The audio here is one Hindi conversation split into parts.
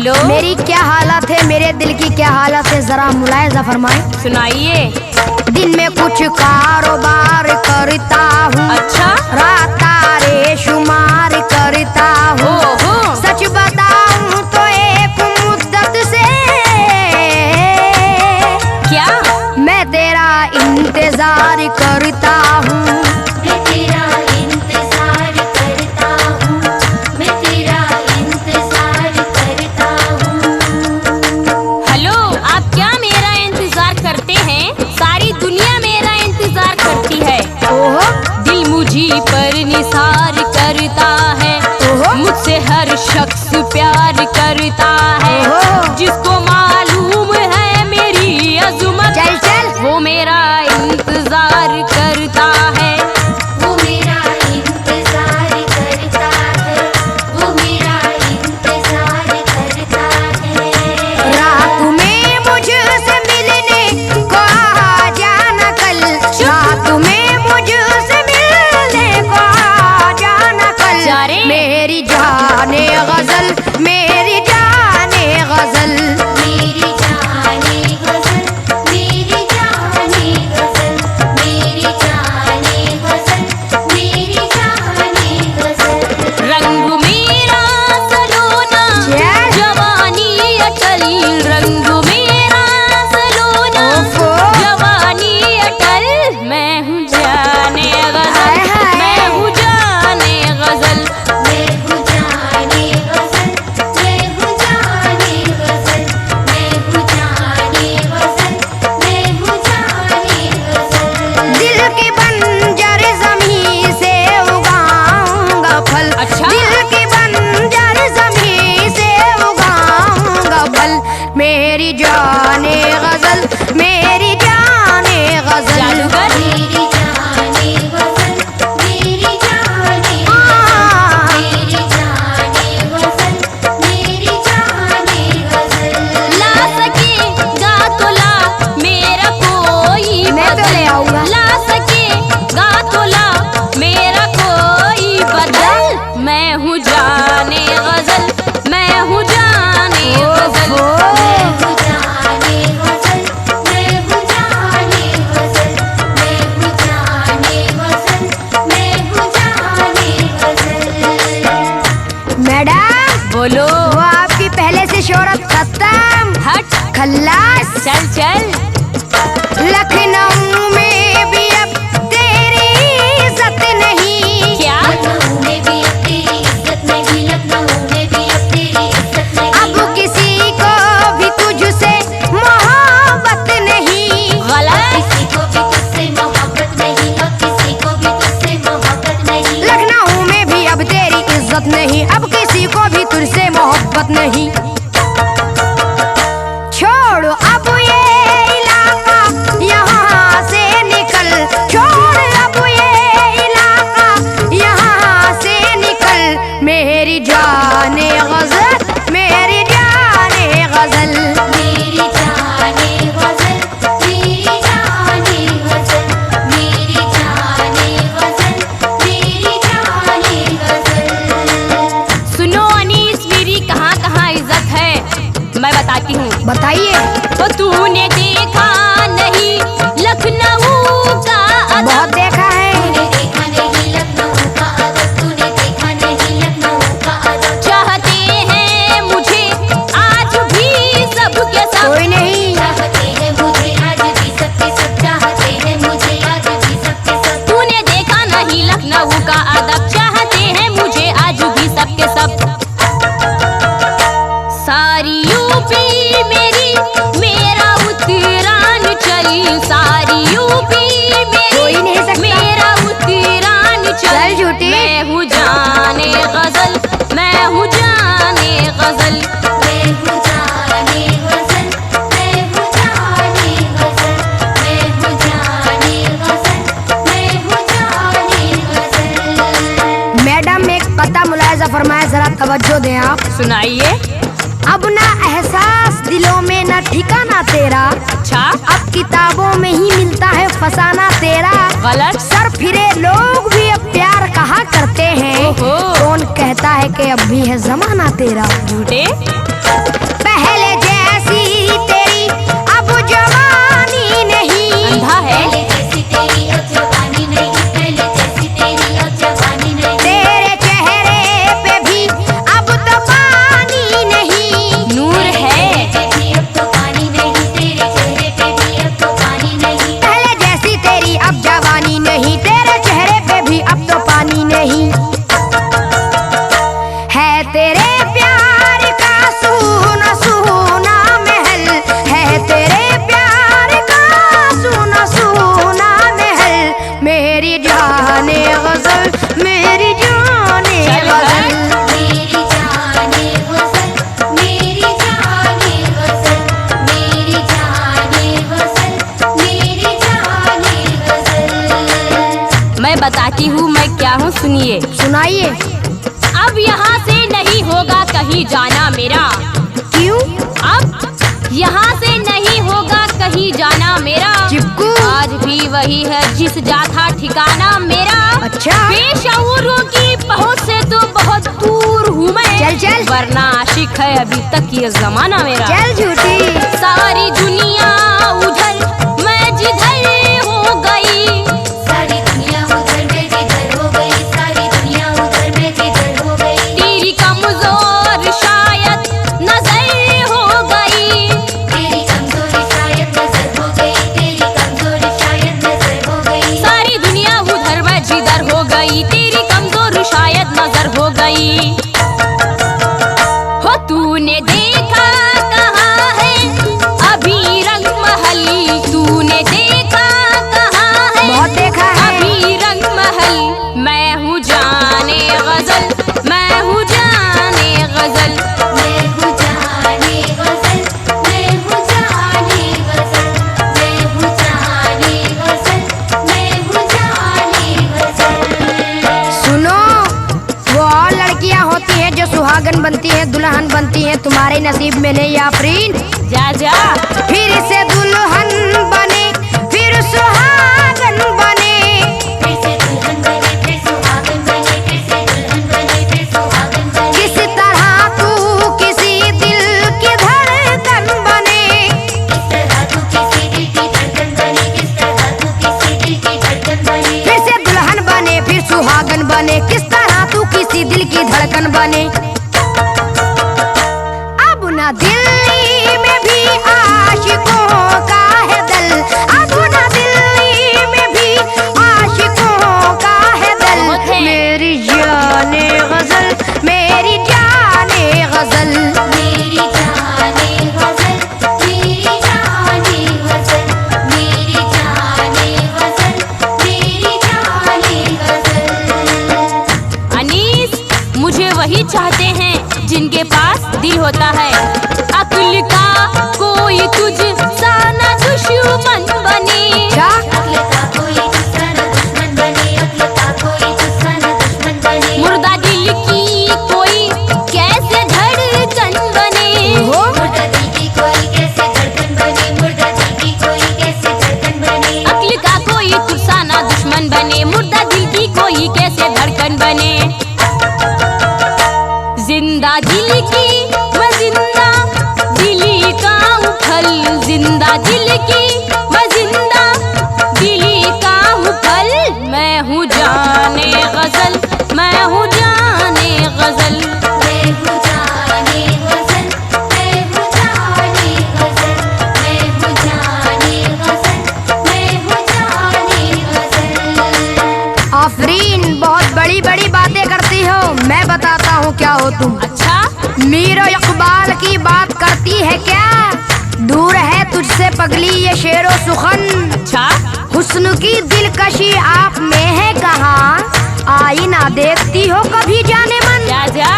बोलो। मेरी क्या हालत है, मेरे दिल की क्या हालत है, जरा मुलायजा फरमाए। सुनाइए। दिन में कुछ कारोबार करता हूँ, अच्छा। रात तारे शुमार करता हूँ। ओहो। सच बताऊँ तो एक मुद्दत से क्या? मैं तेरा इंतजार करता हूँ। पर निसार करता है, मुझसे हर शख्स प्यार करता है। जिसको मालूम है मेरी अज़मत, चल चल। वो मेरा इंतजार करता है। वो मेरा इंतजार करता है, वो मेरा इंतजार करता है। रात में मुझसे मिलने को आ जाना कल, रात में मुझसे मिलने को आ जाना कल। मेरी जाने गजल, मेरी जाने गजल, मेरी जाने गजल, मेरी जाने गजल, मेरी जाने गजल, मेरी जाने गजल। रंग मेरा सलोना, जवानी अटल। रंग मेरा सलोना, जवानी अटल। मैं हूँ जाने गजल, मैं हूँ जाने गजल। मैं हूँ जाने गजल, मैं हूँ जाने गजल, मैं हूँ जाने गजल, मैं हूँ जाने गजल। दिल की बंजर ज़मीं से उगाऊंगा फल। अच्छा। दिल की बंजर ज़मीं से उगाऊंगा फल। मेरी जाने गजल, मेरी जाने गजल। जादूगर। मेरी जाने गजल, मेरी जाने हाँ। मेरी जाने गजल, मेरी जाने गजल। ला सकेगा तो ला मेरा कोई मैं तो ले आऊंगा। ला सकेगा तो ला मेरा कोई बदल। मैं हूँ जाने गजल, मैं हूँ जाने गजल। मैं हूँ जाने गजल, मैं हूँ जाने गजल, मैं हूँ जाने गजल, मैं हूँ जाने गजल। मैडम, बोलो। वो आपकी पहले से शोहरत खत्म, हट। खल्लास। चल चल। लखनऊ में भी अब तेरी इज्जत नहीं। क्या? लखनऊ में भी अब तेरी इज्जत नहीं, लखनऊ में भी अब तेरी इज्जत नहीं। अब किसी को भी तुझसे मोहब्बत नहीं। गलत। किसी को भी तुझसे मोहब्बत नहीं, अब किसी को भी तुझसे मोहब्बत नहीं। लखनऊ में भी अब तेरी इज्जत नहीं, अब किसी को भी तुझसे मोहब्बत नहीं। छोड़ अब ये इलाका, यहाँ से निकल। छोड़ अब ये इलाका, यहाँ से निकल। मेरी जाने गजल, मेरी जाने गजल। मेरी जाने गजल, मेरी जाने गजल, मेरी जाने गजल, मेरी जाने गजल। सुनो अनीस, मेरी कहाँ कहाँ इज्जत है मैं बताती हूँ। बताइए। तो तूने देखा नहीं लखनऊ का अदब। बहुत देखा है। तूने देखा नहीं लखनऊ का अदब, तूने देखा नहीं लखनऊ का अदब। चाहते हैं मुझे आज भी सबके सब। कोई नहीं। चाहते हैं मुझे आज भी सबके सब, चाहते हैं मुझे आज भी सबके सब। तूने देखा नहीं लखनऊ का अदब, चाहते हैं मुझे आज भी सबके सब। सारी यूपी मेरी, मेरा उत्तरांचल। सारी यूपी कोई नहीं मेरी, सकता। मेरा उत्तरांचल। चल झूठी। मैं हूँ जाने गजल, मैं हूँ जाने गजल। मैं हूँ जाने गजल, मैं हूँ जाने गजल, मैं हूँ जाने गजल, मैं हूँ जाने गजल। मैडम, एक कता मुलायजा फरमाए, जरा तवज्जो दें आप। सुनाइए। अब ना एहसास दिलों में ना ठिकाना तेरा। अच्छा। अब किताबों में ही मिलता है फसाना तेरा। गलत। सर फिरे लोग भी अब प्यार कहा करते हैं। ओहो। कौन कहता है कि अब भी है जमाना तेरा। झूठे। सुनिए। सुनाइए। अब यहाँ से नहीं होगा कहीं जाना मेरा। क्यों? अब यहाँ से नहीं होगा कहीं जाना मेरा। चिपकू। आज भी वही है जिस जाता ठिकाना मेरा। अच्छा। बेशऊरों की पहुँच से तो बहुत दूर हूँ मैं। चल चल। वरना आशिक है अभी तक ये जमाना मेरा। चल झूठी। सारी दुनिया उधर मैं जिधर हो गई। सारी दुनिया उधर मैं जिधर हो गई, सारी दुनिया उधर मैं जिधर हो गई। तेरी कमजोर शायद नजर हो गई। तेरी कमजोरी शायद नजर हो गई, तेरी कमजोरी शायद नजर हो गई। सारी दुनिया उधर मैं जिधर हो गई। तेरी कमजोर शायद नजर हो गई। हो तूने देखा कहाँ है अभी रंग महल। तूने देखा कहाँ है बहुत देखा है। अभी रंग महल। मैं हूँ जाने गजल, मैं हूँ जाने गजल। मैं हूँ जाने गजल, मैं हूँ जाने गजल, मैं हूँ जाने गजल, मैं हूँ जाने गजल। सुनो, वो और लड़कियां होती हैं जो सुहागन बनती हैं, दुल्हन बनती हैं। तुम्हारे नसीब में नहीं आफरीन। जा जा। फिर से दुल्हन बने, फिर सुहागन बने। फिर से दुल्हन बने, फिर सुहागन बने, फिर से दुल्हन बने, फिर सुहागन बने। किस तरह तू किसी दिल की धड़कन बने। किस तरह तू किसी दिल की धड़कन बनी, किस तरह तू किसी दिल की धड़कन बनी। फिर से दुल्हन बने, फिर सुहागन बने। किस तरह तू किसी दिल की धड़कन बने। अब न दिल्ली में भी आशिकों का है दल। अब न दिल्ली में भी आशिकों का है दल। बहुत है। मेरी जाने गजल, मेरी जाने गजल। मेरी जाने गजल, मेरी जाने गजल, मेरी जाने गजल, मेरी जाने गजल। अनीस, मुझे वही चाहते हैं जिनके पास दिल होता है। अक्ल का कोई तुझ सा न दुश्मन बने। क्या? अक्ल का कोई दूसरा न दुश्मन बने, अक्ल का कोई दूसरा न दुश्मन बने। मुर्दा दिल की कोई कैसे धड़कन बने। हो मुर्दा दिल की कोई कैसे धड़कन बने, मुर्दा दिल की कोई कैसे धड़कन बने। अक्ल का कोई तुझ सा न दुश्मन बने। मुर्दा दिल की कोई कैसे धड़कन बने। जिंदा दिल की मैं जिंदा दिली का हूँ फल। जिंदा दिल की मैं जिंदा दिली का हूँ फल। मैं हूँ जाने गजल, मैं हूँ जाने गजल। मैं हूँ जाने गजल, मैं हूँ जाने गजल, मैं हूँ जाने गजल, मैं हूँ जाने गजल। आफरीन, बहुत बड़ी बड़ी बातें करती हो। मैं बताता हूँ क्या हो तुम। अच्छा। मीर इकबाल की बात करती है क्या? दूर है तुझसे पगली ये शेरो सुखन। अच्छा। हुस्न की दिलकशी आप में है कहाँ? आईना देखती हो कभी जाने मन। जा जा।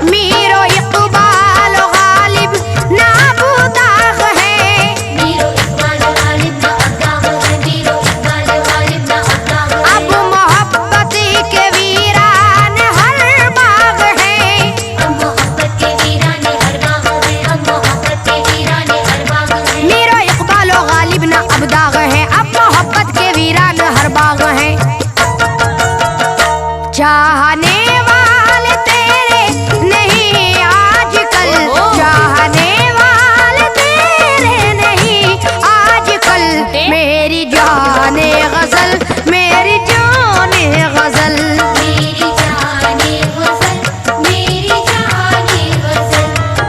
मीर इकबाल गालिब ना बुदाग है। मीरो इकबाल गालिब ना अब्दाग है, मीरो इकबाल गालिब ना अब्दाग है। अब मोहब्बत के वीरान हर बाग है। अब मोहब्बत के वीराने हर बाग है, अब मोहब्बत के वीराने हर बाग है। मीर इकबाल गालिब ना अब्दाग है। अब मोहब्बत के वीरान हर बाग है। चाहने वाले तेरे नहीं आजकल। चाहने वाले तेरे नहीं आजकल। मेरी जाने गजल, मेरी जाने गजल। मेरी जाने गजल, मेरी जाने गजल,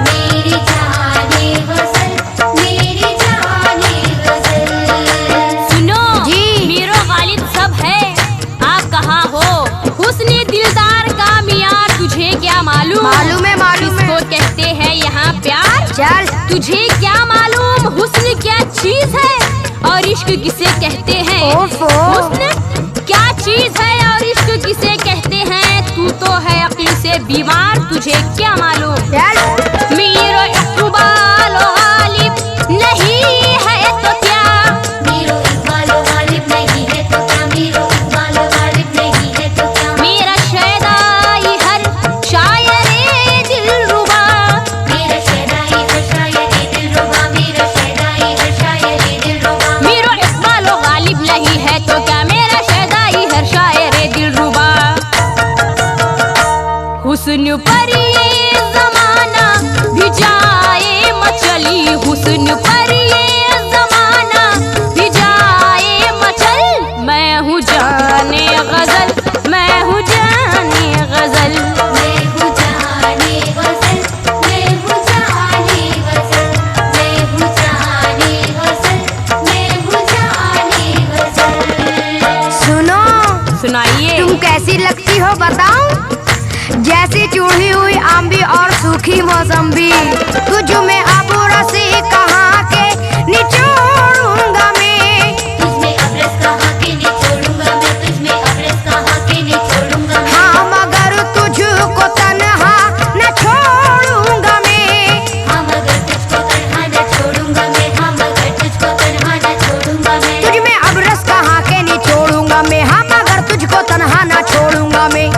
मेरी जाने गजल, मेरी जाने गजल। सुनो जी। मीरो गालिब सब है, आप कहाँ हो? हुस्न दिलदार का मियार तुझे क्या मालूम? मालूम है, मालूम है। किसको कहते हैं यहाँ प्यार? चल तुझे क्या मालूम हुस्न क्या चीज है और इश्क किसे कहते हैं? ओफो। हुस्न क्या चीज है और इश्क किसे कहते हैं? तू तो है अक्ल से बीमार, तुझे क्या मालूम? चल। मीरो इकबाल गालिब नहीं है तो क्या? मीरो इकबाल गालिब नहीं है तो क्या, मीरो इकबाल गालिब नहीं है तो क्या। कैसी लगती हो बताऊं? जैसी चूड़ी हुई आंबी और सूखी मौसम्बी। तुझ में अब रस कहाँ के निचोड़ूंगा मैं। तुझमें अब रस कहाँ के निचोड़ूंगा मैं, तुझमें अब रस कहाँ के निचोड़ूंगा मैं। हाँ मगर तुझको तन्हा न छोड़ूंगा मैं। हाँ मगर तुझको तन्हा न छोड़ूंगा मैं, हाँ मगर तुझको तन्हा न छोड़ूंगा मैं। तुझ में अब रस कहाँ के निचोड़ूंगा मैं। हाँ मगर तुझको तन्हा न छोड़ूंगा मैं।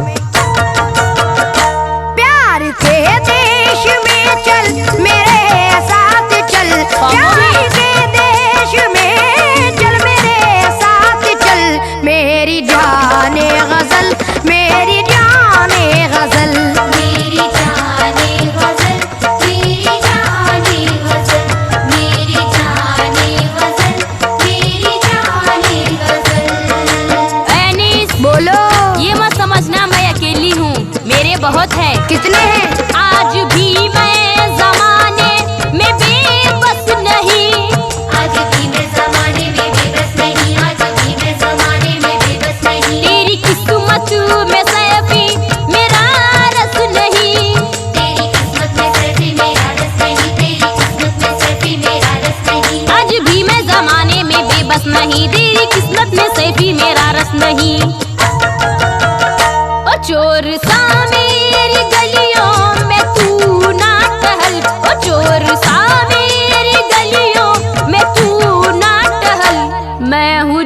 प्यार के देश में चल मेरे साथ चल। प्यार के देश में चल मेरे साथ चल। मेरी जाने गजल, मेरी जाने गजल। मेरी जाने गजल, मेरी जाने गजल, मेरी जाने गजल, मेरी जाने गजल। एनिस, बोलो। ये मत समझना मैं अकेली हूँ, मेरे बहुत है। कितने हैं? आज भी मैं जमाने में बेबस नहीं। आज भी मैं ज़माने में बेबस नहीं, आज भी मैं ज़माने में बेबस नहीं। तेरी किस्मत में सैफी मेरा रस नहीं। तेरी किस्मत में सैफी मेरा रस नहीं, तेरी किस्मत में सैफी मेरा रस नहीं। आज भी मैं जमाने में बेबस नहीं, तेरी किस्मत में सैफी मेरा रस नहीं। ओ चोर सा मेरी गलियों में तू ना टहल। ओ चोर सा मेरी गलियों में तू ना टहल। मैं हूँ